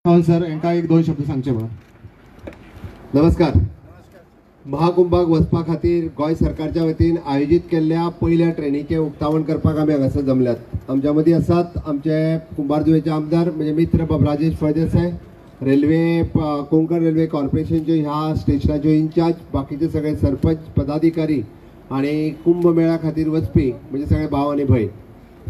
Sir यांका एक दोन शब्द सांगचे मला. नमस्कार. महाकुंभाक वचपा खातीर गोंय सरकारच्या वतीन आयोजित केल्ल्या पहिल्या ट्रेनीचे उक्तावण करपाक आमी हांगासर जमल्यात. आमच्या मदीं आसात आमचे कुंभारजुवेचे आमदार म्हणजे मित्र राजेश फळदेसाय, रेल्वे कोंकण रेल्वे कॉर्पोरेशनचे ह्या स्टेशनाचे इंचार्ज, बाकीचे सगळे सरपंच पदाधिकारी आणि कुंभमेळा खातीर वचपी म्हणजे सगळे भाव आणि भयण.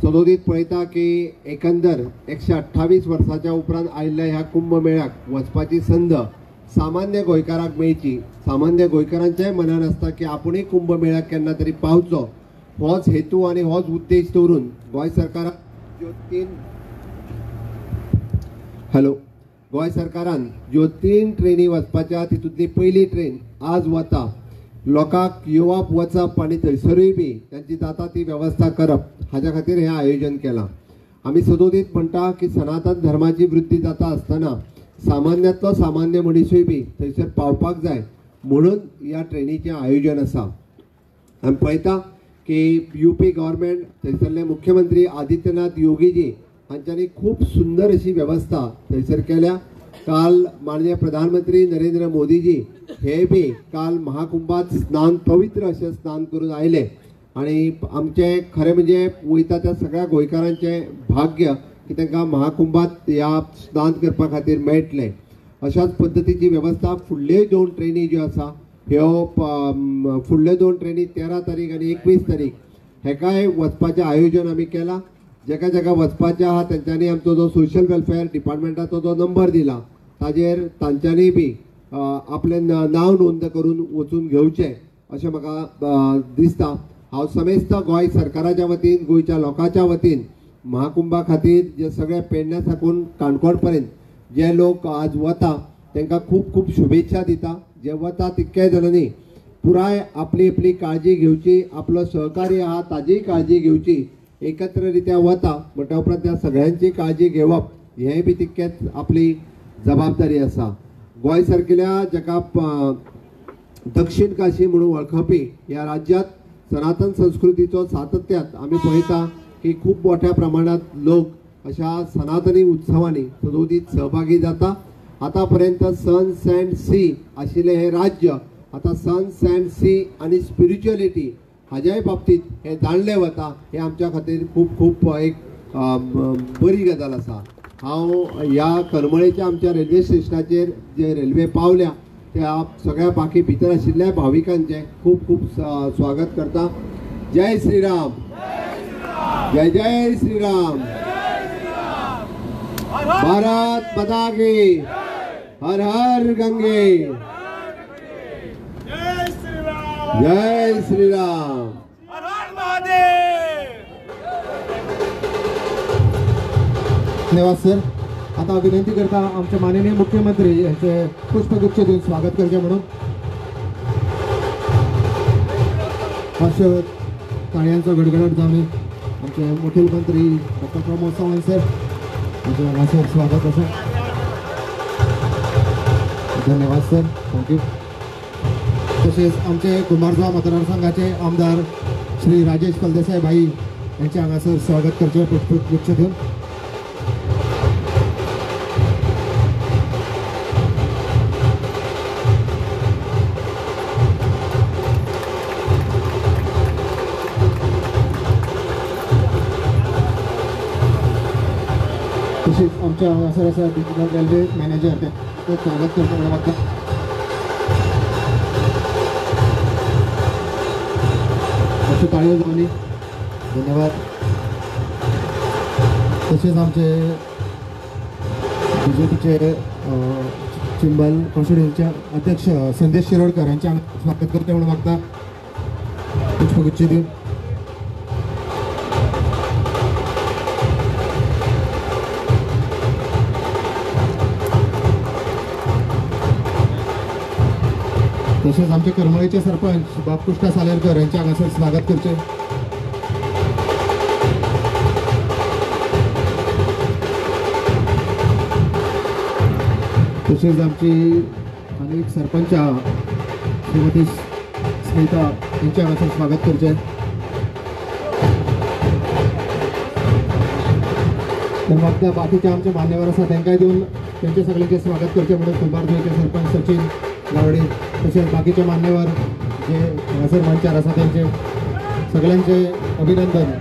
सदोदीत पळयता की एकंदर 128 वर्सांच्या उपरांत आयिल्ल्या ह्या कुंभमेळ्याक वचपाची संद सामान्य गोंयकाराक मेळची. सामान्य गोंयकारांच्याय मनान आसता की आपुणूय कुंभमेळ्याक केन्ना तरी पावचो. होच हेतू आणि होच उद्देश दवरून गोंय सरकारान ज्यो 3 ट्रेनी वचपाच्या तितूंतली पहिली ट्रेन आज वता. लोकांक येवप वचप आनी थंयसरूय बी तांची जाता ती वेवस्था करप हाच्या खातीर हें आयोजन केलां. आमी सदोदीत म्हणटा की सनातन धर्माची वृत्ती जाता आसतना सामान्यांतलो सामान्य मनीसूय बी थंयसर पावपाक जाय म्हणून ह्या ट्रेनीचें आयोजन आसा. आमी पळयता की UP गव्हर्मेंट थंयसरले मुख्यमंत्री आदित्यनाथ योगीजी हांच्यांनी खूब सुंदर अशी वेवस्था थंयसर केल्या. काल माननीय प्रधानमंत्री नरेंद्र मोदीजी हे बी काल महाकुंभात स्नान पवित्र अशें स्नान करून आयले आणि आमचे खरें म्हणजे वयता त्या सगळ्या गोंयकारांचे भाग्य की तांकां महाकुंभात ह्या स्नान करपा खातीर मेळटलें. अशाच पद्दतीची वेवस्था फुडल्यो 2 ट्रेनी ज्यो आसा ह्यो फुडल्यो 2 ट्रेनी 13 तारीख आनी 21 तारीख हेकाय वचपाचें आयोजन आमी केलां. जेका जेका वचपाचें आहा तेंच्यांनी आमचो जो सोशल वेलफेअर डिपार्टमेंटाचो जो नंबर दिला ताजेर तांच्यांनी बी आपलें नांव नोंद करून वचून घेवचें अशें म्हाका दिसता. हांव समेस्त गोंय सरकाराच्या वतीन गोंयच्या लोकांच्या वतीन महाकुंभा खातीर जे सगळे पेडण्या साकून काणकोण पर्यंत जे लोक आज वता तांकां खूब खूब शुभेच्छा दिता. जे वता तितक्याय जाणांनी पुराय आपली आपली काळजी घेवची, आपलो सहकारी आहा ताजीय काळजी घेवची. एकत्र रित्या वता म्हणटा उपरांत त्या सगळ्यांची काळजी घेवप हेंय बी तितकेच आपली जबाबदारी आसा. गोंय सारकिल्या जाका दक्षिण काशी म्हणून वळखपी ह्या राज्यांत सनातन संस्कृतीचो सातत्यात आमी पळयता की खूब मोठ्या प्रमाणात लोक अशा सनातनी उत्सवांनी सदोदीत सहभागी जाता. आतापर्यंत सन सँड सी आशिल्लें हें राज्य आता सन सँड सी आनी स्पिरिच्युअलिटी हाज्याय बाबतीत हे जाणले वता. हे आमच्या खातीर खूब खूब एक बरी गजाल आसा. हांव ह्या करमळेच्या आमच्या रेल्वे स्टेशनाचेर जे रेल्वे पावल्या त्या सगळ्या बाकी भितर आशिल्ल्या भाविकांचे खूब खूब स्वागत करता. जय श्रीराम, जय जय श्रीराम. भारत माता की, हर हर गंगे, जय श्रीराम. धन्यवाद सर. आता विनंती करता आमचे माननीय मुख्यमंत्री यांचे पुष्पगुच्छ देऊन स्वागत करचे म्हणून. हर्षद टाळ्यांचा गडगडाट जावनी आमचे मुख्यमंत्री डॉक्टर प्रमोद सावंत सर यांचे हांगासर स्वागत आसा. धन्यवाद सर, थँक्यू. तसेच आमचे कुंभारजुवा मतदारसंघाचे आमदार श्री राजेश फळदेसाय भाई यांचे हांगासर स्वागत करचे पुष्पगुच्छ देऊन. तसेच आमच्या हांगासर आसा डिजिटल रेल्वे मॅनेजर ते स्वागत करचे म्हणून म्हाका. अशें ताळयो जावनी. धन्यवाद. तसेच आमचे BJPचे चिंबल कॉन्स्टिट्युन्सीचे अध्यक्ष संदेश शिरोडकर यांचे स्वागत करते म्हणून मागता पुष्पगुच्छ देऊन. तसेच आमचे करमळेचे सरपंच बापकृष्ण सालेरकर यांच्या हांगासर स्वागत करचे. तसेच आमची अनेक सरपंच श्रीमती स्मिता यांच्या हांगासर स्वागत करचे. तर मग बाकीचे आमचे मान्यवर आसा तांकांय देऊन त्यांचे सगळ्यांचे स्वागत करचे म्हणून कुंभारजुईचे सरपंच सचिन गावडे तसेच बाकीचे मान्यवर जे हांगासर मंचार आसा त्यांचे सगळ्यांचे अभिनंदन.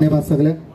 धन्यवाद सगळे.